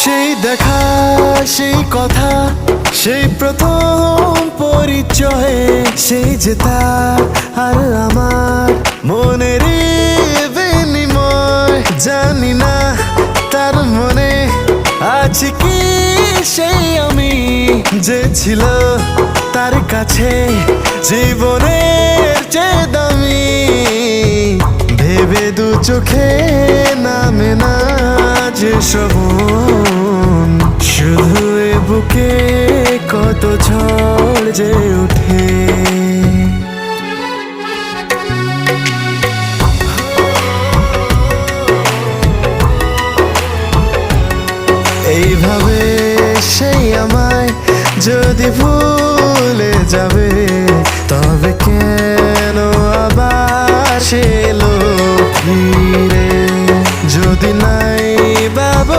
সেই দেখা, সেই কথা, সেই প্রথম পরিচয়ে, সেই যে তার আর আমার মনের বিনিময়। জানি না তার মনে আছে কি সেই আমি, যে ছিল তার কাছে জীবনের চেয়ে দামি। ভেবে দু চোখে নামে না যে শ্রবণ, শুধু এ বুকে কত ঝড় যে ওঠে। এইভাবে সেই আমায় যদি ভুলে যাবে, তবে কেন আবার সে এলো ফিরে? যদি না